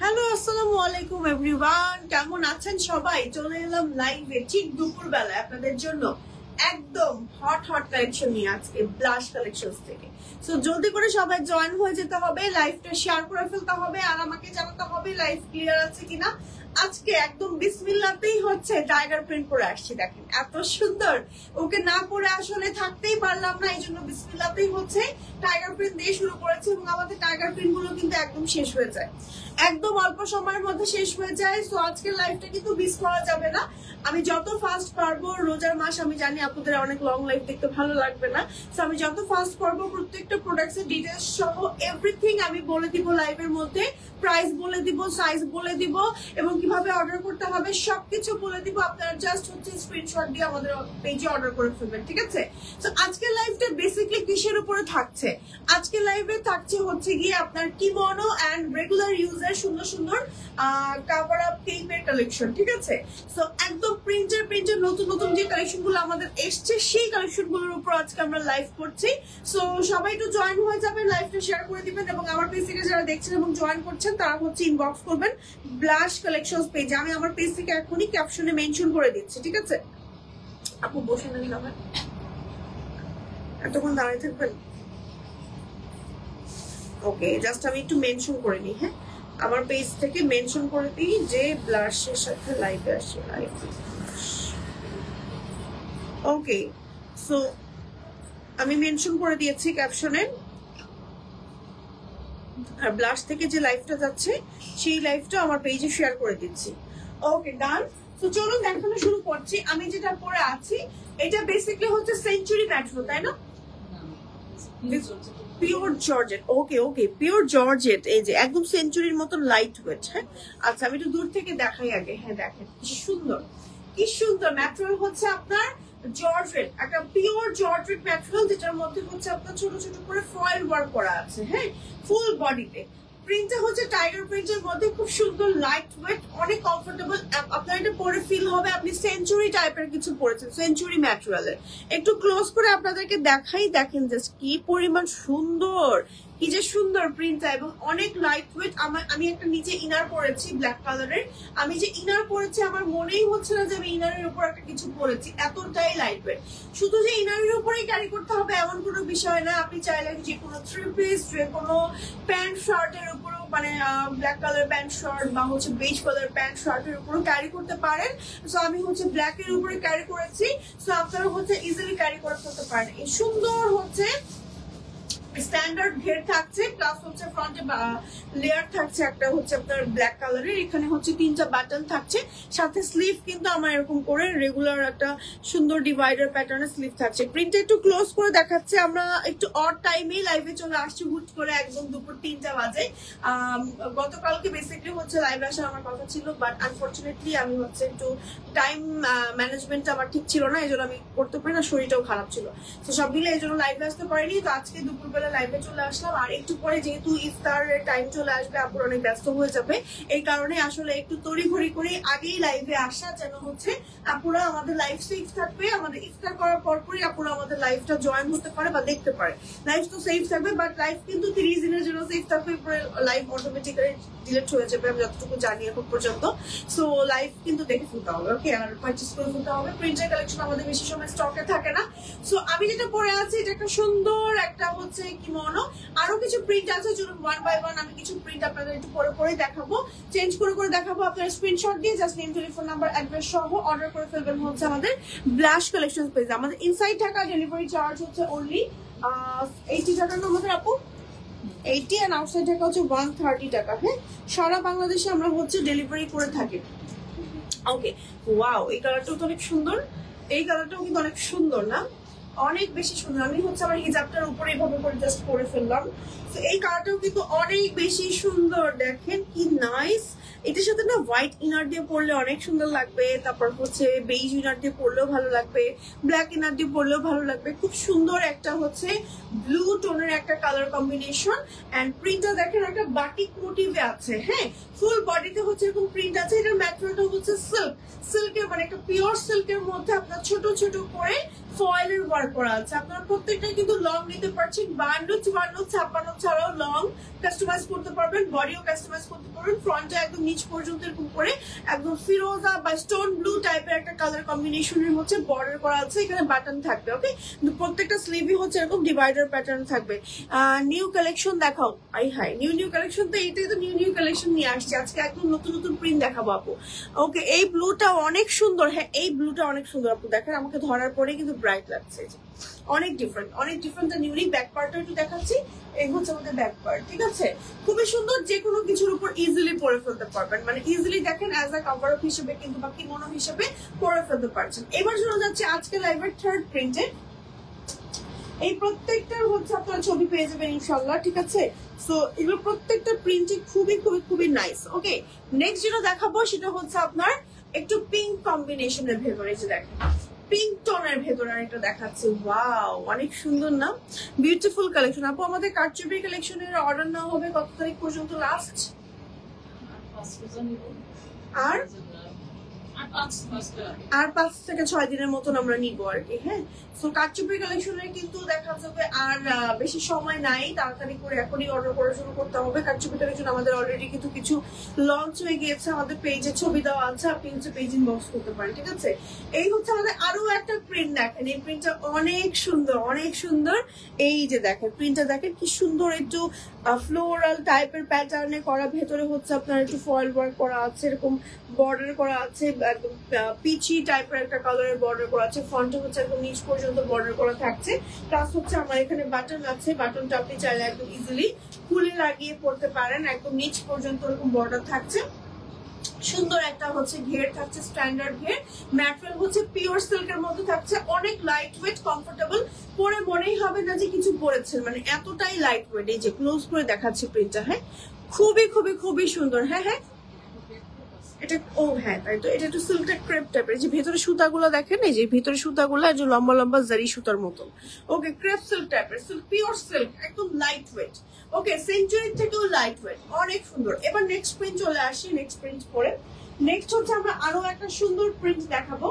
Hello, আসসালামু আলাইকুম everyone. কেমন আছেন সবাই? চলে এলাম লাইভে ঠিক দুপুর বেলায় আপনাদের জন্য একদম হট কালেকশন নিয়ে আজকে ব্লাশ কালেকশনস থেকে। সো জলদি করে সবাই জয়েন হয়ে যেতে হবে, লাইভটা শেয়ার করে ফেলতে হবে আর আমাকে জানাতে হবে লাইভ ক্লিয়ার আছে কিনা। আজকে একদম বিসমিল্লাতেই হচ্ছে টাইগার প্রিন্ট পরে আসছি, দেখেন এত সুন্দর। ওকে না পরে আসলে থাকতেই পারলাম না, এই জন্য বিসমিল্লাতেই হচ্ছে টাইগার প্রিন্ট দিয়ে শুরু করেছি এবং আমাদের টাইগার প্রিন্ট গুলো কিন্তু একদম শেষ হয়ে যায়, একদম অল্প সময়ের মধ্যে শেষ হয়ে যায়। সো আজকের লাইভটা কিন্তু মিস করা যাবে না। আমি যত ফাস্ট পারবো, রোজার মাস আমি জানি আপনাদের অনেক লং লাইভ দেখতে ভালো লাগবে না, সো আমি যত ফাস্ট পারবো প্রত্যেকটা প্রোডাক্টস এর ডিটেইলস সহ এভরিথিং আমি বলে দিব লাইভের মধ্যে, প্রাইস বলে দিব, সাইজ বলে দিব এবং কিভাবে অর্ডার করতে হবে সবকিছু বলে দিব। আপনারা জাস্ট হচ্ছে স্ক্রিনশট দিয়ে আমাদের পেজে অর্ডার করে ফেলবেন, ঠিক আছে? সো আজকের লাইভটা বেসিক্যালি কিসের উপরে থাকছে? আজকের লাইভে থাকছে হচ্ছে গিয়ে আপনার কিমোনো এন্ড রেগুলার ইউজের সুন্দর সুন্দর কাভার আপ কেপের কালেকশন, ঠিক আছে? সো একদম প্রিন্টের নতুন নতুন যে কালেকশন গুলো আমাদের এসছে সেই কালেকশন গুলোর উপর আজকে আমরা লাইভ করছি। সো সবাই একটু জয়েন হয়ে যাবেন, লাইভটা শেয়ার করে দিবেন এবং আমার পেজ থেকে যারা দেখছেন এবং জয়েন করছেন তারা হচ্ছে ইনবক্স করবেন ব্লাশ কালেকশনস পেজ। আমি আমার পেজ থেকে এখনই ক্যাপশনে মেনশন করে দিচ্ছি, ঠিক আছে? আপু বসে নেন, আমার এতক্ষণ দাঁড়িয়ে থাকবেন। ওকে, জাস্ট আমি একটু মেনশন করে নিই। হ্যাঁ, আমার পেজ থেকে মেনশন করে দিই যে ব্লাশের সাথে লাইভে আসে লাইভ। ওকে, সো আমি মেনশন করে দিয়েছি ক্যাপশনে, আর ব্লাশ থেকে যে লাইভটা যাচ্ছে সেই লাইভটা আমার পেজে শেয়ার করে দিচ্ছি। ওকে, ডান। তো চলুন দেখানো শুরু করছি। আমি যেটা পরে আছি এটা বেসিক্যালি হচ্ছে সেঞ্চুরি ম্যাটেরিয়াল, তাই না? Pure georgette. Okay, pure georgette, এই যে একদম সেঞ্চুরির মতো লাইট ওয়েট। হ্যাঁ, আচ্ছা আমি একটু দূর থেকে দেখাই আগে। হ্যাঁ দেখেন কি সুন্দর ম্যাটেরিয়াল হচ্ছে আপনার জর্জেট, একটা পিওর জর্জেট ম্যাটেরিয়াল যেটার মধ্যে হচ্ছে আপনার ছোট ছোট করে ফয়েল ওয়ার্ক করা আছে। হ্যাঁ, ফুল বডিতে প্রিন্টটা হচ্ছে টাইগার প্রিন্টের মধ্যে খুব সুন্দর লাইট ওয়েট, অনেক কমফোর্টেবল। আপনার এটা পরে ফিল হবে আপনি সেঞ্চুরি টাইপের কিছু পরেছেন, সেঞ্চুরি ম্যাটেরিয়ালের। একটু ক্লোজ করে আপনাদেরকে দেখাই, দেখেন জাস্ট কি পরিমাণ সুন্দর, কি যে সুন্দর প্রিন্টটা এবং অনেক লাইট ওয়েট। আমি একটা নিচে ইনার পরেছি ব্ল্যাক কালারের, আমি যে ইনার পরেছি আমার মনেই হচ্ছে না যে আমি ইনারের উপর একটা কিছু পরেছি, এতটাই লাইট ওয়েট। শুধু যে ইনারের উপরেই ক্যারি করতে হবে এমন কোনো বিষয় না, আপনি চাইলে যে কোনো থ্রি পিস, যে কোনো প্যান্ট শার্টের উপরও, মানে ব্ল্যাক কালার প্যান্ট শার্ট বা হচ্ছে বেজ কালার প্যান্ট শার্টের উপরও ক্যারি করতে পারেন। সো আমি হচ্ছে ব্ল্যাক এর উপরে ক্যারি করেছি, সো আপনারা হচ্ছে ইজিলি ক্যারি করে ফেলতে পারেন। এই সুন্দর হচ্ছে স্ট্যান্ডার্ড ঘের থাকছে, প্লাস হচ্ছে ফ্রন্টে লেয়ার থাকছে একটা হচ্ছে আপনার ব্ল্যাক কালারের, এখানে হচ্ছে 3টা বাটন থাকছে, সাথে স্লিভ কিন্তু আমার এরকম করে রেগুলার একটা সুন্দর ডিভাইডার প্যাটার্নের স্লিভ থাকছে। প্রিন্টটা একটু ক্লোজ করে দেখাচ্ছে। আমরা একটু অড টাইমেই লাইভে চলে আসছি, হুট করে একদম দুপুর 3টা বাজে। গতকালকে বেসিক্যালি হচ্ছে লাইভে আসা আমার কথা ছিল, বাট আনফরচুনেটলি আমি হচ্ছে একটু টাইম ম্যানেজমেন্টটা আমার ঠিক ছিল না, এই জন্য আমি করতে পারি না, শরীরটাও খারাপ ছিল। তো সব মিলে এই জন্য লাইভে আসতে পারিনি। তো আজকে দুপুরবেলা লাইভে চলে আসলাম, আর একটু পরে যেহেতু ইফতারের টাইম চলে আসবে, আপুর অনেক ব্যস্ত হয়ে যাবে, এই কারণে আসলে একটু তড়িঘড়ি করে আগেই লাইভে আসা, যেন হচ্ছে আপুরা আমাদের লাইভ সেফ থাকবে, আমাদের ইফতার করার পরপরই আপুরা আমাদের লাইভটা জয়েন হতে পারে বা দেখতে পারে। লাইভ তো সেফ থাকবে, বাট লাইভ কিন্তু 30 দিনের জন্য সেফ থাকবে, পরে লাইভ অটোমেটিক্যালি ডিলিট হয়ে যাবে, আমি যতটুকু জানি এখন পর্যন্ত। সো লাইভ কিন্তু দেখে ফেলতে হবে, ওকে, আর পারচেজ করে ফেলতে হবে। প্রিন্টের কালেকশন আমাদের বেশি সময় স্টকে থাকে না। সো আমি যেটা পরে আছি এটা একটা সুন্দর একটা হচ্ছে কিমোনো, আরো কিছু প্রিন্ট আছে, চলুন ওয়ান বাই ওয়ান আমি কিছু প্রিন্ট আপনাদের একটু পরে দেখাবো, চেঞ্জ করে দেখাবো। আপনারা স্ক্রিনশট দিয়ে just name, telephone number, address সহ অর্ডার করে ফেলবেন হচ্ছে আমাদের ব্লাশ কালেকশন পেজে। আমাদের ইনসাইড ঢাকা ডেলিভারি চার্জ হচ্ছে অনলি 80 টাকা না আমাদের আপু, 80, এন্ড আউটসাইড ঢাকা হচ্ছে 130 টাকা। হ্যাঁ, সারা বাংলাদেশে আমরা হচ্ছে ডেলিভারি করে থাকি। ওকে, ওয়াও, এই কালারটাও তো অনেক সুন্দর, এই কালারটাও কিন্তু অনেক সুন্দর না, অনেক বেশি সুন্দর। আমি হচ্ছে আমার হিজাবটার উপরে এইভাবে করে জাস্ট করে ফেললাম। তো এই কালারটাও কিন্তু অনেক বেশি সুন্দর, দেখেন কি নাইস। এটার সাথে না হোয়াইট ইনার দিয়ে পরলে অনেক সুন্দর লাগবে, তারপর হচ্ছে বেইজ ইনার দিয়ে পরলেও ভালো লাগবে, ব্ল্যাক ইনার দিয়ে পরলেও ভালো লাগবে। খুব সুন্দর একটা হচ্ছে ব্লু টোনের একটা কালার কম্বিনেশন, এন্ড প্রিন্টটা দেখেন একটা বাটিক মোটিভে আছে। হ্যাঁ, ফুল বডিতে হচ্ছে এরকম প্রিন্ট আছে। এটার ম্যাটেরিয়ালটা হচ্ছে সিল্কের, মানে একটা পিওর সিল্কের মধ্যে আপনার ছোট ছোট করে ফয়েলের ওয়ার্ক করা আছে। আপনারা প্রত্যেকটা কিন্তু লং নিতে পারছেন, 52, 54, 56 ছাড়াও লং কাস্টমাইজ করতে পারবেন, বডিও কাস্টমাইজ করতে পারবেন। ফ্রন্টে একদম নিচ পর্যন্ত এরকম করে একদম ফিরোজা বা স্টোন ব্লু টাইপের একটা কালার কম্বিনেশনের হচ্ছে বর্ডার করা আছে, এখানে বাটন থাকবে। ওকে, প্রত্যেকটা স্লিভই হচ্ছে এরকম ডিভাইডার প্যাটার্ন থাকবে। নিউ কালেকশন দেখাও। আই হাই, নিউ কালেকশন তো এইটাই তো নিউ কালেকশন নিয়ে আসছে আজকে, একদম নতুন নতুন প্রিন্ট দেখাবো আপু। ওকে, এই ব্লুটা অনেক সুন্দর। হ্যাঁ, এই ব্লুটা অনেক সুন্দর আপু, দেখেন আমাকে ধরার পরে কিন্তু ব্রাইট লাগছে। অনেক ডিফারেন্ট ইউনিক। ব্যাক পার্টটা একটু দেখাচ্ছি, এই হচ্ছে আমাদের ব্যাক পার্ট, ঠিক আছে? খুবই সুন্দর, যে কোনো কিছুর উপর ইজিলি পরে ফেলতে পারবেন, মানে ইজিলি দেখেন অ্যাজ আ কভার আপ হিসেবে কিন্তু বা কিমোনো হিসেবে পরে ফেলতে পারছেন। এবার শোনা যাচ্ছে আজকে লাইভের থার্ড প্রিন্টে, এই প্রত্যেকটার হচ্ছে আপনারা ছবি পেয়ে যাবেন ইনশাল্লাহ, ঠিক আছে? সো এগুলো প্রত্যেকটা প্রিন্টই খুবই নাইস। ওকে, নেক্সট যেটা দেখাবো সেটা হচ্ছে আপনার একটু পিঙ্ক কম্বিনেশনের ভেতরে, যে দেখেন পিঙ্ক টোনের ভেতরে একটা দেখাচ্ছে। ওয়াও, অনেক সুন্দর না? Beautiful collection. আপু আমাদের কারচুপি কালেকশনের অর্ডার নেওয়া হবে কত তারিখ পর্যন্ত লাস্ট? আর 5 থেকে 6 দিনের মতন আমরা নিবো আর কি। হ্যাঁ, সো কারচুপি কালেকশনের কিন্তু দেখা যাবে আর বেশি সময় নাই, তাড়াতাড়ি করে এখনই অর্ডার করা শুরু করতে হবে। কারচুপি কালেকশন আমাদের অলরেডি কিন্তু কিছু লঞ্চ হয়ে গিয়েছে, আমাদের পেজে ছবি দেওয়া আছে, আপনি হচ্ছে পেজ ইনবক্স করতে পারেন, ঠিক আছে? এই হচ্ছে আমাদের আরো একটা প্রিন্ট, দেখেন এই প্রিন্টটা অনেক সুন্দর। এই যে দেখেন প্রিন্টটা, দেখেন কি সুন্দর, একটু ফ্লোরাল টাইপের প্যাটার্নে করা, ভেতরে হচ্ছে আপনার একটু ফয়েল ওয়ার্ক করা আছে, এরকম বর্ডার করা আছে, একদম পিচি টাইপের একটা কালারের বর্ডার করা আছে। ফ্রন্টে হচ্ছে একদম নিচ পর্যন্ত বর্ডার করা থাকছে, প্লাস হচ্ছে আমার এখানে বাটন আছে। বাটনটা আপনি চাইলে একদম ইজিলি খুলে লাগিয়ে পড়তে পারেন, একদম নিচ পর্যন্ত এরকম বর্ডার থাকছে। সুন্দর একটা হচ্ছে ঘের থাকছে, স্ট্যান্ডার্ড ঘের। ম্যাটেরিয়াল হচ্ছে পিওর সিল্কের মধ্যে থাকছে, অনেক লাইট ওয়েট, কমফোর্টেবল, পরে মনেই হবে না যে কিছু পরেছেন, মানে এতটাই লাইট ওয়েট। এই যে ক্লোজ করে দেখাচ্ছি প্রিন্টটা, হ্যাঁ খুবই সুন্দর। হ্যাঁ এটা, ও হ্যাঁ তাই তো, এটা একটু সিল্কটা ক্রেপ টাইপের। যে ভেতরে সুতাগুলো দেখেন, এই যে ভেতরে সুতাগুলো যে লম্বা জারি সুতার মতন। ওকে, ক্রেপ সিল্ক টাইপের, সিল্ক পিওর সিল্ক, একদম লাইট ওয়েট। ওকে, সেঞ্চুরি থেকেও লাইট ওয়েট, অনেক সুন্দর। এবার নেক্সট প্রিন্ট চলে আসি, নেক্সট প্রিন্ট পরে নেক্সট হচ্ছে আমরা আরো একটা সুন্দর প্রিন্ট দেখাবো।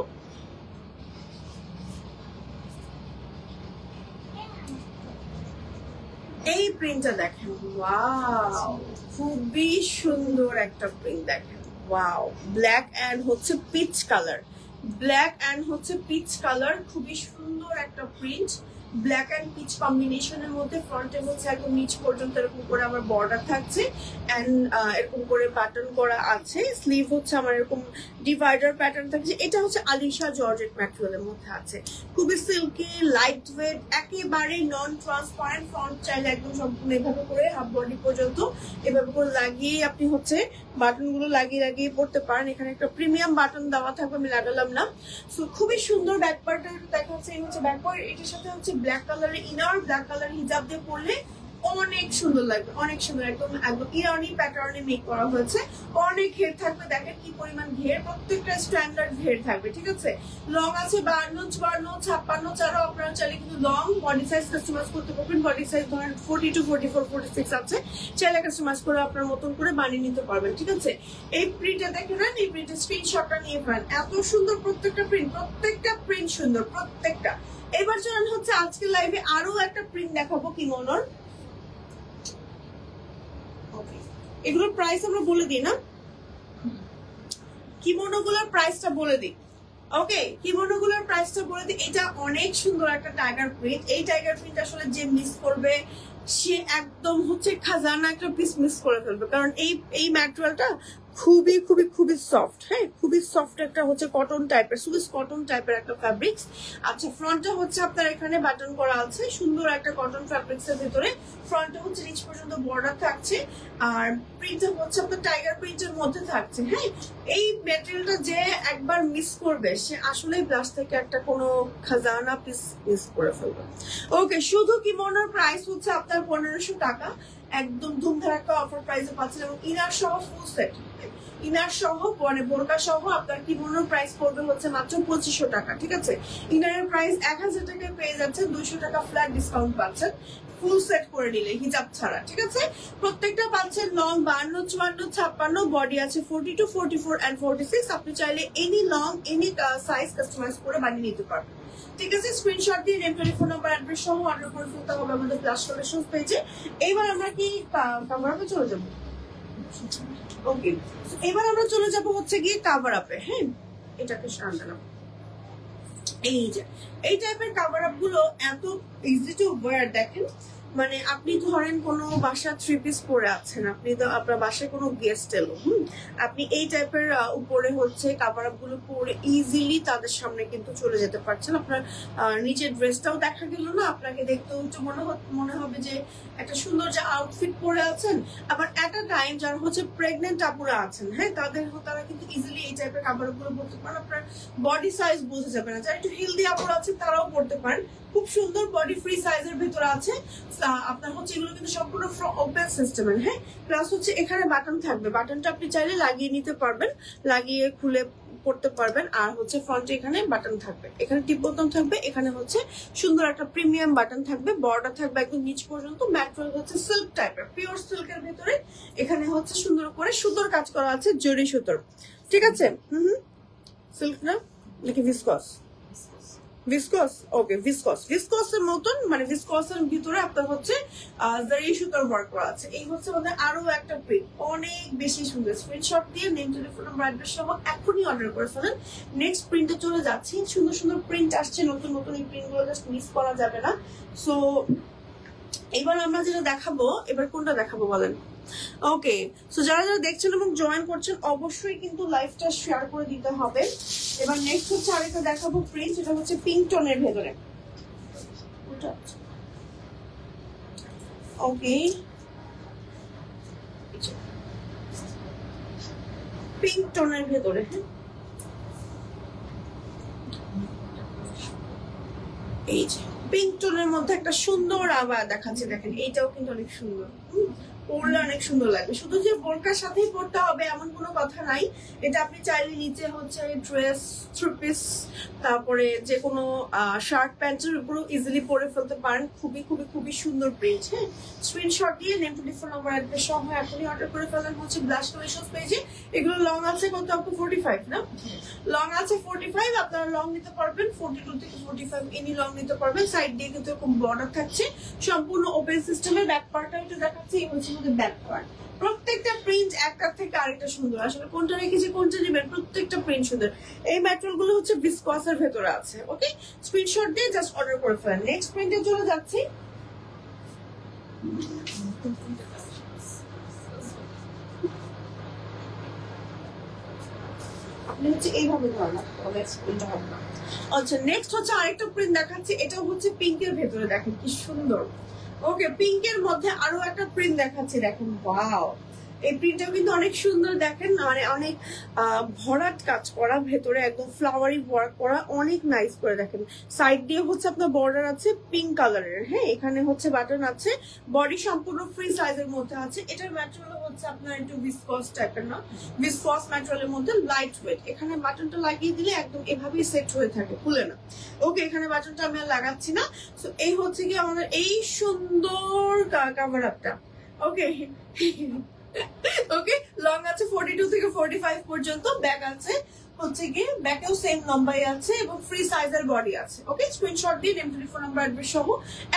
এই প্রিন্টটা দেখেন, ওয়াও, খুবই সুন্দর একটা প্রিন্ট দেখেন। ওয়াও, ব্ল্যাক এন্ড হচ্ছে পিচ কালার, খুবই সুন্দর একটা প্রিন্ট। ব্ল্যাক এন্ড পিচ কম্বিনেশনের মধ্যে ফ্রন্টে হচ্ছে একদম নিচ পর্যন্ত এরকম করে আমার বর্ডার থাকছে, এন্ড এরকম করে বাটন করা আছে। স্লিভ হচ্ছে আমার এরকম ডিভাইডার প্যাটার্ন থাকছে। এটা হচ্ছে আলিশা জর্জেট ম্যাটেরিয়ালের মধ্যে আছে, খুবই সিল্কি, লাইট ওয়েট, একেবারে নন ট্রান্সপারেন্ট। ফ্রন্ট চাইলে একদম সম্পূর্ণ এভাবে করে হাফ বডি পর্যন্ত এভাবে করে লাগিয়ে আপনি হচ্ছে বাটন গুলো লাগিয়ে পড়তে পারেন। এখানে একটা প্রিমিয়াম বাটন দেওয়া থাকবে, আমি লাগালাম না। সো খুবই সুন্দর। ব্যাক পার্টটা দেখা হচ্ছে, এই হচ্ছে ব্যাক পার্ট। এটার সাথে হচ্ছে ব্ল্যাক কালারের ইনার, ব্ল্যাক কালার হিজাব দিয়ে পরলে অনেক সুন্দর লাগবে, অনেক সুন্দর। একদম ইরানি প্যাটার্নে মেক করা হয়েছে, অনেক ঘের থাকবে। দেখেন কি পরিমাণ ঘের, প্রত্যেকটা স্ট্যান্ডার্ড ঘের থাকবে, ঠিক আছে? লং আছে 52, 54, 56 ছাড়াও আপনারা চাইলে কিন্তু লং বডি সাইজ কাস্টমাইজ করতে পারবেন। বডি সাইজ ধরেন 42, 44, 46 আছে, চাইলে কাস্টমাইজ করে আপনার মতন করে বানিয়ে নিতে পারবেন, ঠিক আছে? এই প্রিন্টটা দেখে নেন, এই প্রিন্টের স্ক্রিনশটটা নিয়ে ফেলেন। এত সুন্দর প্রত্যেকটা প্রিন্ট সুন্দর প্রত্যেকটা। এবার চলেন হচ্ছে আজকে লাইভে আরো একটা প্রিন্ট দেখাবো কিমোনোর। এগুলোর প্রাইস আমরা বলে দিই না, কিমোনো গুলোর প্রাইসটা বলে দিই। ওকে, কিমোনো গুলোর প্রাইসটা বলে দিই। এটা অনেক সুন্দর একটা টাইগার প্রিন্ট। এই টাইগার প্রিন্ট আসলে যে মিস করবে সে একদম হচ্ছে খাজানা একটা পিস মিস করে ফেলবে, কারণ এই ম্যাটেরিয়ালটা খুবই সফট। হ্যাঁ, খুবই সফট একটা হচ্ছে কটন টাইপের, সুইস কটন টাইপের একটা ফ্যাব্রিক্স। আচ্ছা, ফ্রন্টে হচ্ছে আপনার এখানে বাটন করা আছে, সুন্দর একটা কটন ফ্যাব্রিক্স এর ভিতরে। ফ্রন্টে হচ্ছে নিচ পর্যন্ত বর্ডার থাকছে, আর প্রিন্টটা হচ্ছে আপনার টাইগার প্রিন্টের মধ্যে থাকছে। হ্যাঁ, এই ম্যাটেরিয়ালটা যে একবার মিস করবে সে আসলে ব্লাশ থেকে একটা কোনো খাজানা পিস মিস করে ফেলবে। ওকে, শুধু কিমোনোর প্রাইস হচ্ছে আপনার 1500 টাকা, একদম ধুমধারাক্কা অফার প্রাইসে পাচ্ছেন, এবং ইনার সহ ফুল সেট, ইনার সহ মানে বোরকা সহ আপনার কিমোনোর প্রাইস পড়বে হচ্ছে মাত্র 2500 টাকা, ঠিক আছে? ইনারের প্রাইস 1000 টাকায় পেয়ে যাচ্ছেন, 200 টাকা ফ্ল্যাট ডিসকাউন্ট পাচ্ছেন ফুল সেট করে নিলে হিজাব ছাড়া, ঠিক আছে? প্রত্যেকটা পাচ্ছেন লং 52, 54, 56, বডি আছে 42, 44 এন্ড 46। আপনি চাইলে any long any size customise করে বানিয়ে নিতে পারবেন। ঠিক আছে, স্ক্রিনশট দিয়ে নেম, টেলিফোন নাম্বার, অ্যাড্রেস সহ অর্ডার করে ফেলতে হবে আমাদের প্লাস কালেকশনস পেজে। এবার আমরা কি কাভার আপে চলে যাবো? ওকে, এবার আমরা চলে যাব হচ্ছে গিয়ে কাভার আপে। হ্যাঁ, এটাকে সামলালাম। এই যে এই টাইপের কাভার আপ গুলো এত ইজি টু ওয়্যার, দেখেন মানে আপনি ধরেন কোনো বাসা 3 পিস পরে আছেন, আপনি তো আপনার বাসায় কোনো গেস্ট এলো, আপনি এই টাইপের উপরে হচ্ছে কাভার আপ গুলো পরে ইজিলি তাদের সামনে কিন্তু চলে যেতে পারছেন। আপনার নিচের ড্রেসটাও দেখা গেল না, আপনাকে দেখতেও মনে হবে যে একটা সুন্দর যে আউটফিট পরে আছেন। আবার এট আ টাইম যারা হচ্ছে প্রেগনেন্ট আপুরা আছেন, হ্যাঁ তারা কিন্তু ইজিলি এই টাইপের কাভার আপ গুলো পরতে পারেন। আপনার বডি সাইজ বোঝা যাবে না। যারা একটু হেলদি আপুরা আছেন তারাও পরতে পারেন, খুব সুন্দর বডি ফ্রি সাইজের ভিতরে আছে। আপনার হচ্ছে এগুলো কিন্তু সম্পূর্ণ ওপেন সিস্টেমের। হ্যাঁ, প্লাস হচ্ছে এখানে বাটন থাকবে, বাটনটা আপনি চাইলে লাগিয়ে নিতে পারবেন, লাগিয়ে খুলে পড়তে পারবেন। আর হচ্ছে ফ্রন্টে এখানে বাটন থাকবে, এখানে টিপ বোতাম থাকবে, এখানে হচ্ছে সুন্দর একটা প্রিমিয়াম বাটন থাকবে, বর্ডার থাকবে একদম নিচ পর্যন্ত। ম্যাটেরিয়াল হচ্ছে সিল্ক টাইপের, পিওর সিল্কের ভিতরে এখানে হচ্ছে সুন্দর করে সুতোর কাজ করা আছে, জরি সুতোর। ঠিক আছে, সিল্ক না নাকি ভিসকস? ভিসকস, ওকে ভিসকস, ভিসকসের মতন, মানে ভিসকসের ভিতরে আপনার হচ্ছে জারি সুতার ওয়ার্ক করা আছে। এই হচ্ছে আমাদের আরো একটা প্রিন্ট, অনেক বেশি সুন্দর। স্ক্রিনশট দিয়ে নেম, টেলিফোন নাম্বার, অ্যাড্রেস সহ এখনই অর্ডার করে ফেলেন। নেক্সট প্রিন্টে চলে যাচ্ছি। সুন্দর সুন্দর প্রিন্ট আসছে, নতুন নতুন এই প্রিন্টগুলো জাস্ট মিস করা যাবে না। সো এবার আমরা যেটা দেখাবো, এবার কোনটা দেখাবো বলেন? ওকে, সো যারা যারা দেখছেন এবং জয়েন করছেন অবশ্যই কিন্তু লাইভটা শেয়ার করে দিতে হবে। এবার নেক্সট হচ্ছে আরেকটা দেখাবো প্রিন্ট, এটা হচ্ছে পিঙ্ক টোনের ভেতরে। ওকে, পিঙ্ক টোনের ভেতরে, এই যে পিঙ্ক টোনের মধ্যে একটা সুন্দর আবার দেখাচ্ছে, দেখেন এইটাও কিন্তু অনেক সুন্দর, পরলে অনেক সুন্দর লাগবে। শুধু যে বোরকার সাথেই পরতে হবে এমন কোনো কথা নাই, এটা আপনি চাইলে নিচে হচ্ছে ড্রেস, থ্রি পিস, তারপরে যে কোনো শার্ট প্যান্টের উপরেও ইজিলি পরে ফেলতে পারেন। খুবই খুবই খুবই সুন্দর প্রিন্ট। হ্যাঁ, স্ক্রিনশট দিয়ে নেম, টেলিফোন নাম্বার, অ্যাড্রেস সহ এখনই অর্ডার করে ফেলেন হচ্ছে ব্লাশ কালেকশনস পেজে। এগুলো লং আছে কত? আপ টু 45 না? লং আছে 45, আপনারা লং নিতে পারবেন 42 থেকে 45 এনি লং নিতে পারবেন। সাইড দিয়ে কিন্তু এরকম বর্ডার থাকছে, সম্পূর্ণ ওপেন সিস্টেমের। ব্যাক পার্টটা একটু দেখাচ্ছি, এই হচ্ছে আমাদের ব্যাক পার্ট। প্রত্যেকটা প্রিন্ট একটা থেকে আরেকটা সুন্দর, আসলে কোনটা রেখেছি কোনটা নেবেন, প্রত্যেকটা প্রিন্ট সুন্দর। এই ম্যাটেরিয়াল গুলো হচ্ছে ভিসকসের ভেতরে আছে। ওকে, স্ক্রিনশট দিয়ে জাস্ট অর্ডার করে ফেলেন। নেক্সট প্রিন্টে চলে যাচ্ছি। আপনি হচ্ছে এইভাবে ধরেন, আচ্ছা নেক্সট হচ্ছে আরেকটা প্রিন্ট দেখাচ্ছি, এটাও হচ্ছে পিঙ্কের ভেতরে, দেখেন কি সুন্দর। ওকে, পিঙ্কের মধ্যে আরো একটা প্রিন্ট দেখাচ্ছি, দেখেন ওয়াও, এই প্রিন্টটাও কিন্তু অনেক সুন্দর। দেখেন মানে অনেক ভরাট কাজ করা, ভেতরে একদম ফ্লাওয়ারি ওয়ার্ক করা, অনেক নাইস করে। দেখেন সাইড দিয়ে হচ্ছে আপনার বর্ডার আছে পিঙ্ক কালারের। হ্যাঁ, এখানে হচ্ছে বাটন আছে, বডি সম্পূর্ণ ফ্রি সাইজের মধ্যে আছে। এটার ম্যাটেরিয়াল হচ্ছে আপনার একটু ভিসকস টাইপের, না ভিসকস ম্যাটেরিয়ালের মধ্যে লাইট ওয়েট। এখানে বাটনটা লাগিয়ে দিলে একদম এভাবেই সেট হয়ে থাকে, খুলে না। ওকে, এখানে বাটনটা আমি আর লাগাচ্ছি না। সো এই হচ্ছে কি আমাদের এই সুন্দর কাভার আপটা। ওকে ওকে, লং আছে 42 থেকে 45 পর্যন্ত, ব্যাক আছে হচ্ছে গিয়ে ব্যাকেও সেম লম্বাই আছে এবং ফ্রি সাইজের বডি আছে। ওকে, স্ক্রিনশট দিয়ে নেম, টেলিফোন নাম্বার, অ্যাড্রেস সহ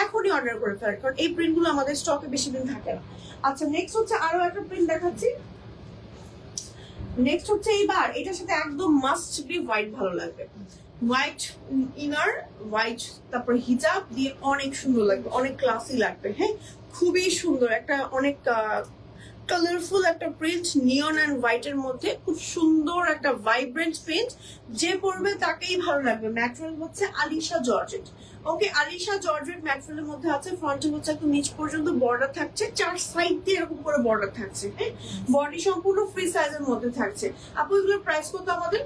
এখনই অর্ডার করে ফেলেন, কারণ এই প্রিন্ট গুলো আমাদের স্টকে বেশি দিন থাকে না। আচ্ছা নেক্সট হচ্ছে আরো একটা প্রিন্ট দেখাচ্ছি। নেক্সট হচ্ছে এইবার এটার সাথে একদম মাস্ট বি হোয়াইট ভালো লাগবে, হোয়াইট ইনার, হোয়াইট তারপর হিজাব দিয়ে অনেক সুন্দর লাগবে, অনেক ক্লাসি লাগবে। হ্যাঁ, খুবই সুন্দর একটা অনেক কালারফুল একটা প্রিন্ট, নিয়ন এন্ড হোয়াইট এর মধ্যে খুব সুন্দর একটা ভাইব্রেন্ট প্রিন্ট, যে পরবে তাকেই ভালো লাগবে। ম্যাটেরিয়াল হচ্ছে আলিশা জর্জেট। ওকে, আলিশা জর্জেট ম্যাটেরিয়ালের মধ্যে আছে। ফ্রন্টে হচ্ছে একটু নিচ পর্যন্ত বর্ডার থাকছে, চার সাইড দিয়ে এরকম করে বর্ডার থাকছে। হ্যাঁ, বডি সম্পূর্ণ ফ্রি সাইজের মধ্যে থাকছে। আপু এগুলোর প্রাইস কত আমাদের?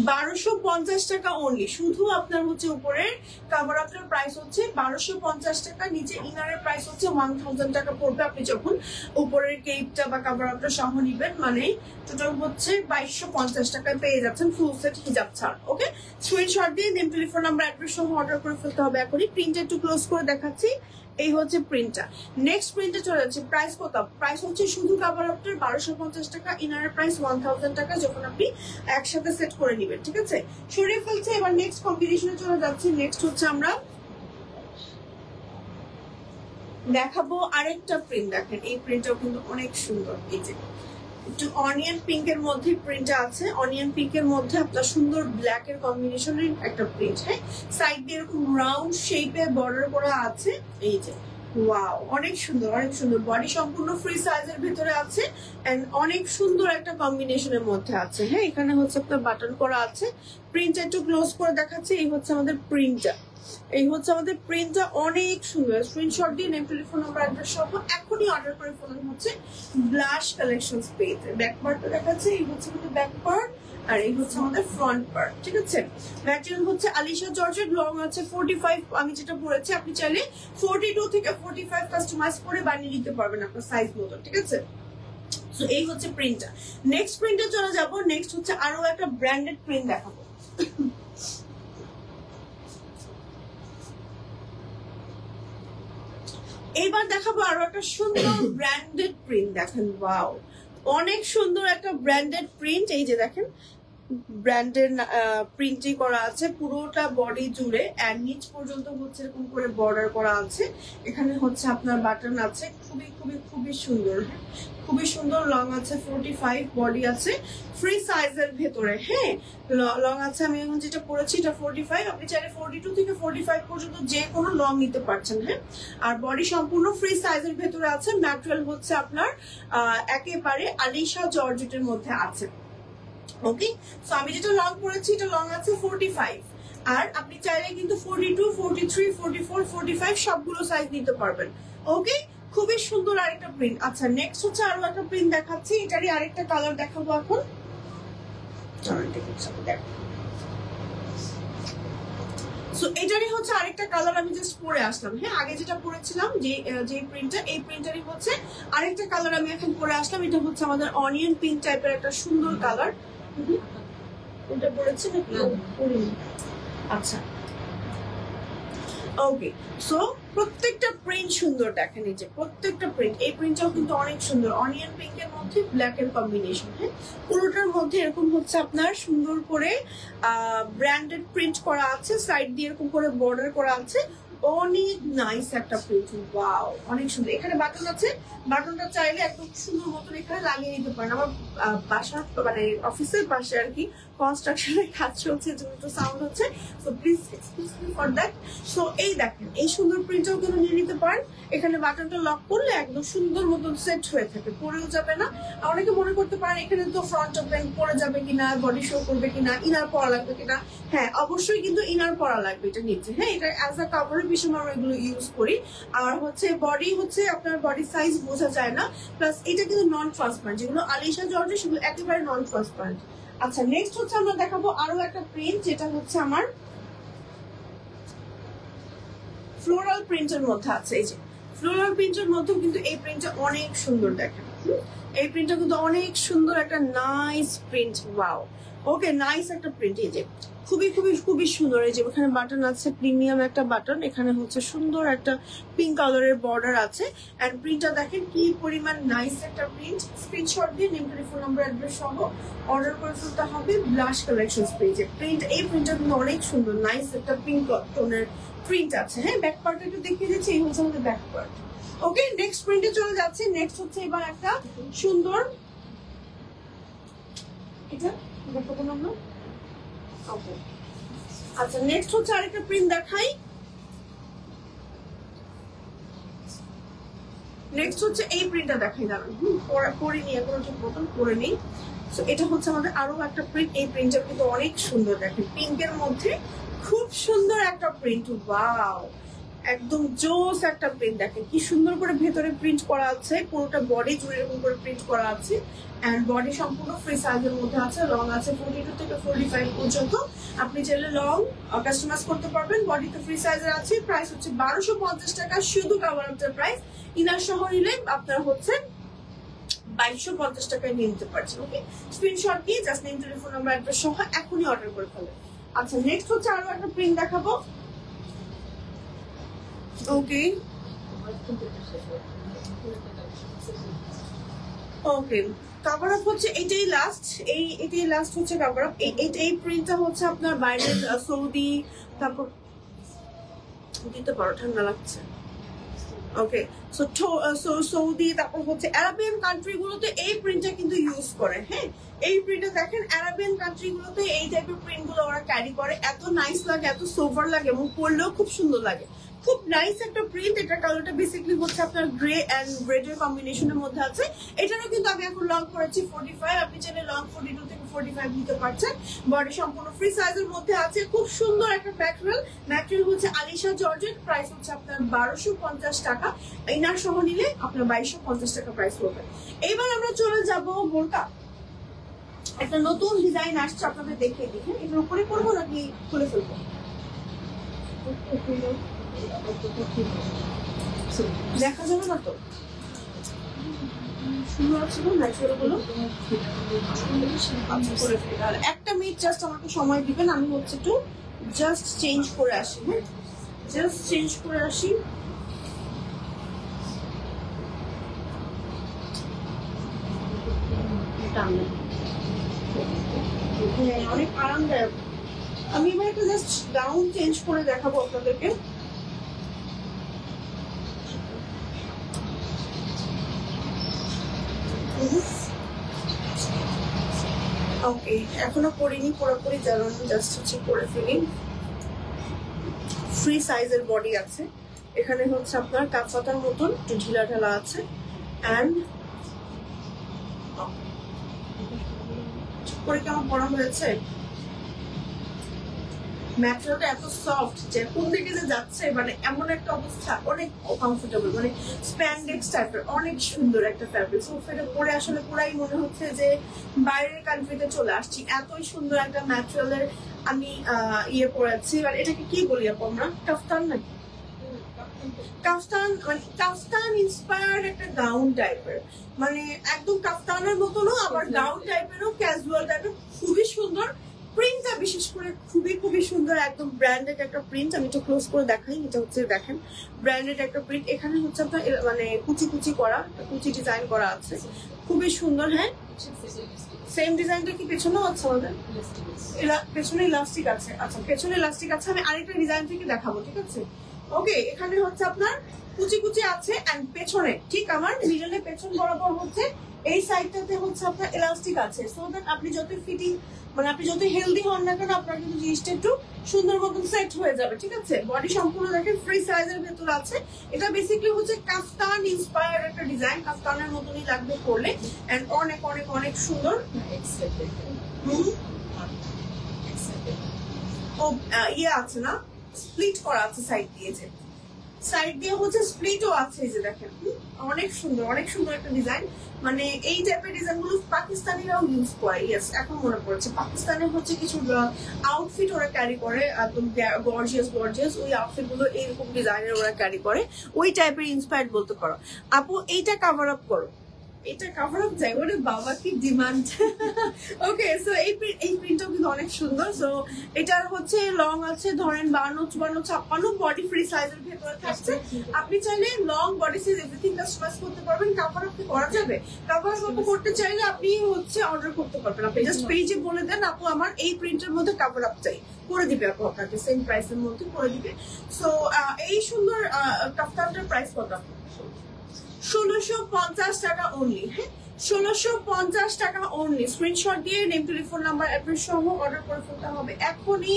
1250 টাকা অনলি। শুধু আপনার হচ্ছে উপরের কাভার আপনার প্রাইস হচ্ছে 1250 টাকা, নিচে ইনারের প্রাইস হচ্ছে 1000 টাকা পড়বে। আপনি যখন উপরের কেপটা বা কাভার আপনার সহ নিবেন, মানে টোটাল হচ্ছে 2250 টাকায় পেয়ে যাচ্ছেন ফুল সেট হিজাব ছাড়। ওকে, স্ক্রিনশট দিয়ে নেম, টেলিফোন নাম্বার, অ্যাড্রেস সহ অর্ডার করে ফেলতে হবে এখনই। প্রিন্ট একটু ক্লোজ করে দেখাচ্ছি, এই হচ্ছে প্রিন্টটা। নেক্সট প্রিন্টে চলে যাচ্ছে। প্রাইস কত? প্রাইস হচ্ছে শুধু কাভার আপনার 1250 টাকা, ইনারের প্রাইস 1000 টাকা যখন আপনি একসাথে সেট করে নেবেন, ঠিক আছে? সরিয়ে ফেলছে। এবার নেক্সট কম্বিনেশনে চলে যাচ্ছে। নেক্সট হচ্ছে আমরা দেখাবো আরেকটা প্রিন্ট। দেখেন এই প্রিন্টটাও কিন্তু অনেক সুন্দর। এই যে একটু অনিয়ন পিঙ্ক এর মধ্যে প্রিন্টটা আছে। অনিয়ন পিঙ্ক এর মধ্যে আপনার সুন্দর ব্ল্যাক এর কম্বিনেশনের একটা প্রিন্ট। হ্যাঁ, সাইড দিয়ে এরকম রাউন্ড শেপে বর্ডার করা আছে। এই যে ওয়াও, অনেক সুন্দর, অনেক সুন্দর। বডি সম্পূর্ণ ফ্রি সাইজের ভিতরে আছে এন্ড অনেক সুন্দর একটা কম্বিনেশনের মধ্যে আছে। হ্যাঁ, এখানে হচ্ছে আপনার বাটন করা আছে। প্রিন্টটা একটু ক্লোজ করে দেখাচ্ছে। এই হচ্ছে আমাদের প্রিন্টটা। এই হচ্ছে আমাদের প্রিন্টটা, অনেক সুন্দর। স্ক্রিনশট দিয়ে নেম, টেলিফোন নাম্বার, অ্যাড্রেস সহ এখনই অর্ডার করে ফেলুন হচ্ছে ব্লাশ কালেকশনস পেজে। ব্যাক পার্টটা দেখাচ্ছে। এই হচ্ছে আমাদের ব্যাক পার্ট আর এই হচ্ছে আমাদের ফ্রন্ট পার্ট, ঠিক আছে? ম্যাটেরিয়াল হচ্ছে আলিশা জর্জেট, লং আছে 45। আমি যেটা পরেছি, আপনি চাইলে 42 থেকে 45 কাস্টমাইজ করে বানিয়ে নিতে পারবেন আপনার সাইজ মতো, ঠিক আছে? সো এই হচ্ছে প্রিন্টটা। নেক্সট প্রিন্টে চলে যাব। নেক্সট হচ্ছে আরো একটা ব্র্যান্ডেড প্রিন্ট দেখাবো। এইবার দেখাবো আরো একটা সুন্দর ব্র্যান্ডেড প্রিন্ট। দেখেন ওয়াও, অনেক সুন্দর একটা ব্র্যান্ডেড প্রিন্ট। এই যে দেখেন ব্র্যান্ডের প্রিন্টই করা আছে পুরোটা বডি জুড়ে, আর নিচ পর্যন্ত হচ্ছে এরকম করে বর্ডার করা আছে। এখানে হচ্ছে আপনার বাটন আছে। খুবই খুবই খুবই সুন্দর, খুবই সুন্দর। লং আছে 45, বডি আছে ফ্রি সাইজের ভেতরে। হ্যাঁ, লং আছে, আমি এখন যেটা পরেছি এটা 45। আপনি চাইলে 42 থেকে 45 পর্যন্ত যে কোনো লং নিতে পারছেন। হ্যাঁ, আর বডি সম্পূর্ণ ফ্রি সাইজের ভেতরে আছে। ম্যাটেরিয়াল হচ্ছে আপনার একেবারে আলিশা জর্জেটের মধ্যে আছে। ওকে, সো আমি যেটা লং পরেছি এটা লং আছে 45, আর আপনি চাইলে কিন্তু 42, 43, 44, 45 সবগুলো সাইজ নিতে পারবেন। ওকে, খুবই সুন্দর আরেকটা প্রিন্ট। আচ্ছা, নেক্সট হচ্ছে আরো একটা প্রিন্ট দেখাচ্ছি। এটারই আরেকটা কালার দেখাবো এখন। সো এটারই হচ্ছে আরেকটা কালার, আমি জাস্ট পরে আসলাম। হ্যাঁ, আগে যেটা পরেছিলাম যে প্রিন্টটা, এই প্রিন্টারই হচ্ছে আরেকটা কালার আমি এখন পরে আসলাম। এটা হচ্ছে আমাদের অনিয়ন পিঙ্ক টাইপের একটা সুন্দর কালার। এটা পরেছি নাকি? আচ্ছা, ওকে। সো প্রত্যেকটা প্রিন্ট সুন্দর। দেখেন এই যে প্রত্যেকটা প্রিন্ট। এই প্রিন্টটাও কিন্তু অনেক সুন্দর। অনিয়ন পিঙ্ক এর মধ্যে ব্ল্যাক এর কম্বিনেশন। হ্যাঁ, পুরোটার মধ্যে এরকম হচ্ছে আপনার সুন্দর করে ব্র্যান্ডেড প্রিন্ট করা আছে। সাইড দিয়ে এরকম করে বর্ডার করা আছে। অনেক নাইস একটা প্রিন্ট। ওয়াও, অনেক সুন্দর। এখানে বাটন আছে। বাটনটা চাইলে একদম সুন্দর মতন এখানে লাগিয়ে নিতে পারেন। আমার বাসার মানে অফিসের পাশে আর কি কনস্ট্রাকশনের কাজ চলছে, এর জন্য একটু সাউন্ড হচ্ছে। So please excuse me for that. So এই দেখেন এই সুন্দর প্রিন্টটাও কিন্তু নিয়ে নিতে পারেন। এখানে বাটনটা লক করলে একদম সুন্দর মতন সেট হয়ে থাকে, পরেও যাবে না। অনেকে মনে করতে পারেন এখানে তো ফ্রন্ট ওপেন পরে যাবে কিনা, বডি শো করবে কিনা, ইনার পরা লাগবে কিনা। হ্যাঁ, অবশ্যই কিন্তু ইনার পরা লাগবে এটা নিচে। হ্যাঁ, এটা অ্যাজ আ কাভারের বিষয় আমরা এগুলো ইউজ করি। আর হচ্ছে বডি হচ্ছে আপনার বডি সাইজ বোঝা যায় না। প্লাস এটা কিন্তু নন ট্রান্সপারেন্ট, যেগুলো আলিশা জর্জেট সেগুলো একেবারে নন ট্রান্সপারেন্ট। আচ্ছা, নেক্সট হচ্ছে আমরা দেখাবো আরো একটা প্রিন্ট, যেটা হচ্ছে আমার ফ্লোরাল প্রিন্টের মধ্যে আছে। এই যে ফ্লোরাল প্রিন্টের মধ্যেও কিন্তু এই প্রিন্টটা অনেক সুন্দর। দেখেন এই প্রিন্টটা কিন্তু অনেক সুন্দর একটা নাইস প্রিন্ট। ওয়াও, ওকে, নাইস একটা প্রিন্ট। এই যে খুবই খুবই খুবই সুন্দর। এই যে এখানে বাটন আছে, প্রিমিয়াম একটা বাটন। এখানে হচ্ছে সুন্দর একটা পিঙ্ক কালারের বর্ডার আছে। এন্ড প্রিন্টটা দেখেন কি পরিমাণ নাইস একটা প্রিন্ট। স্ক্রিনশট দিয়ে নেম, টেলিফোন নাম্বার, অ্যাড্রেস সহ অর্ডার করে ফেলতে হবে ব্লাশ কালেকশনস পেজে। এই প্রিন্টটা কিন্তু অনেক সুন্দর, নাইস একটা পিঙ্ক টোনের প্রিন্ট আছে। হ্যাঁ, ব্যাক পার্টটা একটু দেখিয়ে দিচ্ছি। এই হচ্ছে আমাদের ব্যাক পার্ট। ওকে, নেক্সট প্রিন্টে চলে যাচ্ছে। নেক্সট হচ্ছে এবার একটা সুন্দর, এটা দেখাবো না। ওকে, আচ্ছা, নেক্সট হচ্ছে আরেকটা প্রিন্ট দেখাই। নেক্সট হচ্ছে এই প্রিন্টটা দেখাই। দাঁড়ান, পরে নিয়ে এখন ঠিক মতন করে নিই। সো এটা হচ্ছে আমাদের আরো একটা প্রিন্ট। এই প্রিন্টটা কিন্তু অনেক সুন্দর। দেখেন পিঙ্কের মধ্যে খুব সুন্দর একটা প্রিন্ট। ওয়াও, একদম জোস একটা প্রিন্ট। দেখেন কি সুন্দর করে ভেতরে প্রিন্ট করা আছে। পুরোটা বডি জুড়ে এরকম করে প্রিন্ট করা আছে। এন্ড বডি সম্পূর্ণ ফ্রি সাইজের মধ্যে আছে। লং আছে 42 থেকে 45 পর্যন্ত। আপনি চাইলে লং কাস্টমাইজ করতে পারবেন। বডিতে ফ্রি সাইজের আছে। প্রাইস হচ্ছে 1250 টাকা শুধু কাভার আপটার প্রাইস। ইনার সহ নিলে আপনার হচ্ছে 2250 টাকায় নিয়ে নিতে পারছেন। ওকে, স্ক্রিনশট দিয়ে just name, telephone number, address সহ এখনই অর্ডার করে ফেলেন। আচ্ছা, নেক্সট হচ্ছে আরো একটা প্রিন্ট দেখাবো। ওকে, ওকে, কভার আপ হচ্ছে এটাই লাস্ট, এটাই লাস্ট হচ্ছে কভার আপ। এই প্রিন্টটা হচ্ছে আপনার বাইরের সৌদি, তারপর দিতে পারো, ঠান্ডা লাগছে। ওকে, সো সৌদি, তারপর হচ্ছে আরাবিয়ান কান্ট্রি গুলোতে এই প্রিন্টটা কিন্তু ইউজ করে। হ্যাঁ, এই প্রিন্টটা দেখেন আরাবিয়ান কান্ট্রি গুলোতে এই টাইপের প্রিন্ট গুলো ওরা ক্যারি করে, এত নাইস লাগে, এত সোভার লাগে এবং পরলেও খুব সুন্দর লাগে। খুব নাইস একটা প্রিন্ট। এটা কালারটা বেসিক্যালি হচ্ছে আপনার গ্রে এন্ড রেড এর কম্বিনেশনের মধ্যে আছে। এটারও কিন্তু আমি এখন লং করেছি 45, আপনি চাইলে লং 42 থেকে 45 নিতে পারছেন। বডি সম্পূর্ণ ফ্রি সাইজের মধ্যে আছে। খুব সুন্দর একটা ম্যাটেরিয়াল হচ্ছে আলিশা জর্জেট। প্রাইস হচ্ছে আপনার 1250 টাকা। ইনার সহ নিলে আপনার 2250 টাকা প্রাইস পড়বে। এইবার আমরা চলে যাব বোরকা। একটা নতুন ডিজাইন আসছে, আপনাদের দেখিয়ে দিই। এটার উপরে করবো নাকি খুলে ফেলবো? দেখা যাবে না তো, সুন্দর আছে না ন্যাচারাল গুলো। একটা মিনিট জাস্ট আমাকে সময় দিবেন, আমি হচ্ছে একটু জাস্ট চেঞ্জ করে আসি। হ্যাঁ, জাস্ট চেঞ্জ করে আসি। অনেক আরামদায়ক। আমি এবার একটা জাস্ট গাউন চেঞ্জ করে দেখাবো আপনাদেরকে। ওকে, এখনো পরিনি পুরোপুরি, যেমন জাস্ট হচ্ছে করে ফেলি। ফ্রি সাইজের বডি আছে, এখানে হচ্ছে আপনার কাফাতার মতন একটু ঢিলা ঢালা আছে। অ্যান্ড করে কেমন পরা হয়েছে, ম্যাটেরিয়ালটা এত সফট যে কোন দিকে যে যাচ্ছে, মানে এমন একটা অবস্থা, অনেক কমফোর্টেবল, মানে স্প্যান্ডেক্স টাইপের, অনেক সুন্দর একটা ফ্যাব্রিক। সো এটা পরে আসলে পুরাই মনে হচ্ছে যে বাইরের কান্ট্রিতে চলে আসছি। এতই সুন্দর একটা ম্যাটেরিয়ালের আমি ইয়ে পরেছি। আর এটাকে কি বলি আপু আমরা, কাফতান নাকি কাফতান, মানে কাফতান ইন্সপায়ার্ড একটা গাউন টাইপের, মানে একদম কাফতানের মতনও আবার গাউন টাইপেরও, ক্যাজুয়াল টাইপের, খুবই সুন্দর। প্রিন্টটা বিশেষ করে খুবই সুন্দর, একদম ব্র্যান্ডেড একটা প্রিন্ট। আমি একটু ক্লোজ করে দেখাই। এটা হচ্ছে দেখেন ব্র্যান্ডেড একটা প্রিন্ট। এখানে হচ্ছে আপনার মানে কুচি করা, কুচি ডিজাইন করা আছে, খুবই সুন্দর। হ্যাঁ, সেম ডিজাইনটা কি পেছনেও আছে আমাদের? পেছনে ইলাস্টিক আছে। আচ্ছা, পেছনে ইলাস্টিক আছে। আমি আরেকটা ডিজাইন থেকে দেখাবো, ঠিক আছে? ওকে, এখানে হচ্ছে আপনার কুচি আছে এন্ড পেছনে ঠিক আমার মিডলের পেছন বরাবর হচ্ছে এই সাইডটাতে হচ্ছে আপনার ইলাস্টিক আছে। সো দ্যাট আপনি যত ফিটিং, মানে আপনি যত হেলদি হন না কেন, আপনার কিন্তু জিনিসটা একটু সুন্দর মতন সেট হয়ে যাবে, ঠিক আছে? বডি সম্পূর্ণ দেখেন ফ্রি সাইজের ভেতর আছে। এটা বেসিক্যালি হচ্ছে কাফতান ইন্সপায়ার্ড একটা ডিজাইন, কাফতানের মতনই লাগবে পরলে। এন্ড অনেক সুন্দর। ও ইয়ে আছে না, স্প্লিট করা আছে সাইড দিয়ে, যে সাইড দিয়ে হচ্ছে স্প্লিটও আছে, এই যে দেখেন অনেক সুন্দর একটা ডিজাইন। মানে এই টাইপের ডিজাইন গুলো পাকিস্তানিরাও ইউজ করে। ইয়েস, এখন মনে পড়েছে, পাকিস্তানের হচ্ছে কিছু আউটফিট ওরা ক্যারি করে, একদম গর্জিয়াস ওই আউটফিট গুলো এইরকম ডিজাইনের ওরা ক্যারি করে, ওই টাইপের ইন্সপায়ার্ড বলতে পারো। আপু এইটা কভার আপ করো, এটা কভার আপ যায়, ওরে বাবা কি ডিমান্ড। ওকে, সো এই প্রিন্টটাও কিন্তু অনেক সুন্দর। সো এটার হচ্ছে লং আছে ধরেন 52, 56, বডি ফ্রি সাইজের ভেতরে থাকছে। আপনি চাইলে long body size everything customise করতে পারবেন। কভার আপ করা যাবে, কভার আপ করতে চাইলে আপনি হচ্ছে অর্ডার করতে পারবেন। আপনি জাস্ট পেজে বলে দেন আপু আমার এই প্রিন্টের মধ্যে কভার আপ চাই, করে দিবে আপু আপনাকে, সেম প্রাইসের মধ্যে করে দিবে। সো এই সুন্দর কাফতানটার প্রাইস কত? 1650 টাকা অনলি। হ্যাঁ, 1650 টাকা অনলি। স্ক্রিনশট দিয়ে নেম, টেলিফোন নাম্বার, অ্যাড্রেস সহ অর্ডার করে ফেলতে হবে এখনই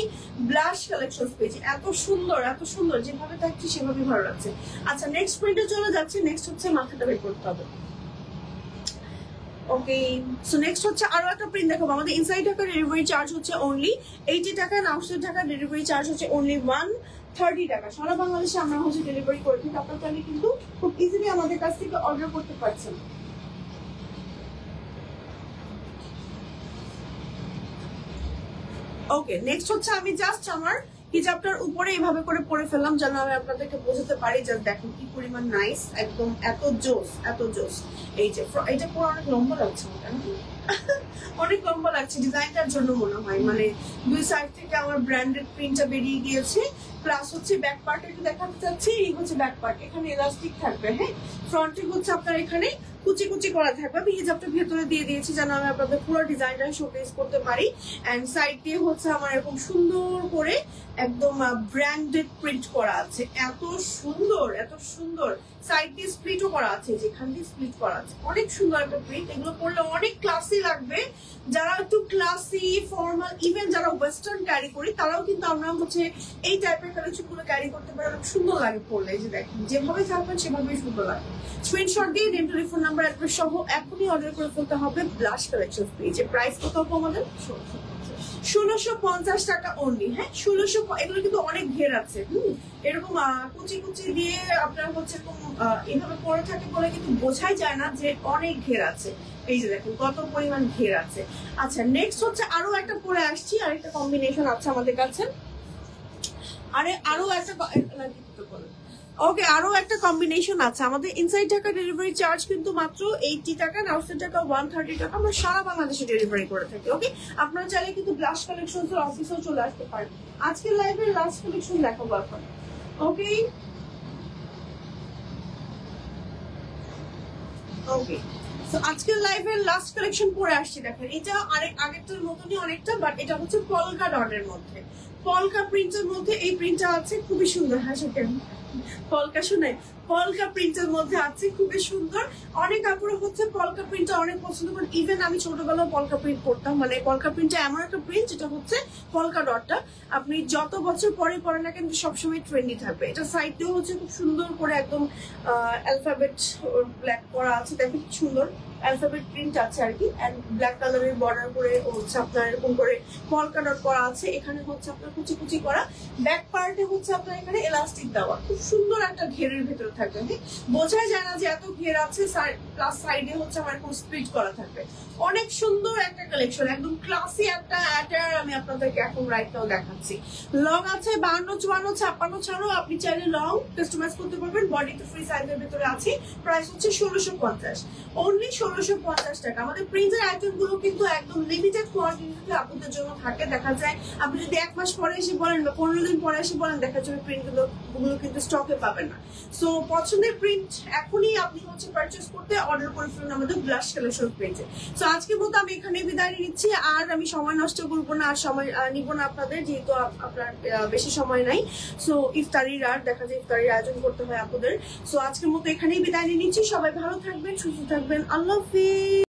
ব্লাশ কালেকশন পেজে। এত সুন্দর যেভাবে থাকছে সেভাবে ভালো লাগছে। আচ্ছা, নেক্সট প্রিন্টে চলে যাচ্ছে। নেক্সট হচ্ছে মাথাটা বের করতে হবে। ওকে, সো নেক্সট হচ্ছে আরো একটা প্রিন্ট দেখাবো। আমাদের ইনসাইড ঢাকা ডেলিভারি চার্জ হচ্ছে অনলি 80 টাকা, আউটসাইড ঢাকা ডেলিভারি চার্জ হচ্ছে অনলি 130 টাকা। সারা বাংলাদেশে আমরা হচ্ছে ডেলিভারি করে থাকি। আপনারা চাইলে কিন্তু খুব ইজিলি আমাদের কাছ থেকে অর্ডার করতে পারছেন। ওকে, নেক্সট হচ্ছে আমি জাস্ট আমার হিজাবটার উপরে এইভাবে করে পরে ফেললাম যেন আমি আপনাদেরকে বোঝাতে পারি। জাস্ট দেখেন কি পরিমাণ নাইস, একদম এত জোস। এই যে এটা পুরো অনেক লম্বা লাগছে, অনেক লম্বা লাগছে ডিজাইনটার জন্য মনে হয়। মানে দুই সাইড থেকে আমার ব্র্যান্ডেড প্রিন্টটা বেরিয়ে গিয়েছে। প্লাস হচ্ছে ব্যাক পার্ট একটু দেখাতে চাচ্ছি, এই হচ্ছে ব্যাক পার্ট, এখানে ইলাস্টিক থাকবে, হ্যাঁ ফ্রন্টে হচ্ছে আপনার এখানে কুচি কুচি করা থাকবে। আমি হিজাবটা ভেতরে দিয়ে দিয়েছি যেন আমি আপনাদের পুরো ডিজাইনটা শোকেস করতে পারি। এন্ড সাইড দিয়ে হচ্ছে আমার এরকম সুন্দর করে একদম ব্র্যান্ডেড প্রিন্ট করা আছে, এত সুন্দর এত সুন্দর। সাইড দিয়ে স্প্লিটও করা আছে, যেখান দিয়ে স্প্লিট করা আছে, অনেক সুন্দর একটা প্রিন্ট। এগুলো পরলে অনেক ক্লাসি লাগবে, যারা একটু ক্লাসি ফর্মাল ইভেন যারা ওয়েস্টার্ন ক্যারি করি তারাও কিন্তু আমরা হচ্ছে এই টাইপের কালেকশন গুলো ক্যারি করতে পারি, অনেক সুন্দর লাগে পরলে। এই যে দেখেন যেভাবে থাকবেন সেভাবেই সুন্দর লাগে। স্ক্রিনশট দিয়ে নেম টেলিফোন নাম্বার অ্যাড্রেস সহ এখনই অর্ডার করে ফেলতে হবে ব্লাশ কালেকশন পেজে। প্রাইস কত হবে আমাদের? 1650 টাকা অনলি। হ্যাঁ 1600। এগুলো কিন্তু অনেক ঘের আছে, এরকম কুচি কুচি দিয়ে আপনার হচ্ছে এরকম এইভাবে পরে থাকে বলে কিন্তু বোঝাই যায় না যে অনেক ঘের আছে। এই যে দেখুন কত পরিমাণ ঘের আছে। আচ্ছা নেক্সট হচ্ছে আরো একটা পরে আসছি, আরেকটা কম্বিনেশন আছে আমাদের কাছে। আরো একটা ওকে, আরো একটা কম্বিনেশন আছে আমাদের। ইনসাইড ঢাকা ডেলিভারি চার্জ কিন্তু মাত্র 80 টাকা, আউটসাইড ঢাকা 130 টাকা। আমরা সারা বাংলাদেশে ডেলিভারি করে থাকি। ওকে, আপনারা চাইলে কিন্তু ব্লাশ কালেকশন এর অফিসেও চলে আসতে পারেন। আজকে লাইভের লাস্ট কালেকশন দেখাবো এখন। ওকে ওকে, তো আজকের লাইভের লাস্ট কালেকশন পরে আসছি। দেখেন এটা আগেরটার মতনই অনেকটা, বাট এটা হচ্ছে পলকা ডটের মধ্যে, পলকা প্রিন্টের মধ্যে এই প্রিন্টটা আছে, খুবই সুন্দর। হ্যাঁ সেটাই পলকা শুনে, পলকা প্রিন্টের মধ্যে আছে, খুবই সুন্দর। অনেক আপুরা হচ্ছে পলকা প্রিন্টটা অনেক পছন্দ করেন। ইভেন আমি ছোটবেলায় পলকা প্রিন্ট করতাম, মানে পলকা প্রিন্টটা এমন একটা প্রিন্ট যেটা হচ্ছে পলকা ডটটা আপনি যত বছর পরে পরে না কিন্তু সবসময় ট্রেন্ডি থাকবে। এটা সাইডেও হচ্ছে খুব সুন্দর করে একদম অ্যালফাবেট ব্ল্যাক করা আছে, দেখেন কি সুন্দর অ্যালফাবেট প্রিন্ট আছে আর কি। এন্ড ব্ল্যাক কালারের বর্ডার করে হচ্ছে আপনার এরকম করে পলকা ডট করা আছে। এখানে হচ্ছে আপনার কুচি কুচি করা, ব্যাক পার্টে হচ্ছে আপনার এখানে এলাস্টিক দেওয়া, খুব সুন্দর একটা ঘেরের ভেতরে থাকবে। হ্যাঁ বোঝাই যায় না যে এত ঘের আছে, প্লাস সাইডে হচ্ছে আমার এরকম স্প্লিট করা থাকবে। অনেক সুন্দর একটা কালেকশন, একদম ক্লাসি একটা অ্যাটায়ার আমি আপনাদেরকে এখন রাইট নাও দেখাচ্ছি। লং আছে 52, 54, 56 ছাড়াও আপনি চাইলে লং কাস্টমাইজ করতে পারবেন। বডি তো ফ্রি সাইজের ভেতরে আছে। প্রাইস হচ্ছে 1650, অনলি 1650 টাকা। আমাদের প্রিন্টের আইটেম গুলো কিন্তু একদম লিমিটেড কোয়ান্টিটিতে আপনাদের জন্য থাকে। দেখা যায় আপনি যদি 1 মাস পরে এসে বলেন বা 15 দিন পরে এসে বলেন, দেখা যাবে প্রিন্ট গুলো কিন্তু স্টকে পাবেন না। সো পছন্দের প্রিন্ট এখনই আপনি হচ্ছে পারচেজ করতে অর্ডার করে ফেলুন আমাদের ব্লাশ কালেকশন পেজে। সো আজকের মতো আমি এখানে বিদায় নিচ্ছি, আর আমি সময় নষ্ট করবো না, আর সময় নিব না আপনাদের, যেহেতু আপনার বেশি সময় নাই। সো ইফতারির আর দেখা যায় ইফতারির আয়োজন করতে হয় আপনাদের। সো আজকের মতো এখানেই বিদায় নিচ্ছি। সবাই ভালো থাকবেন, সুস্থ থাকবেন, আল্লাহ হাফিজ।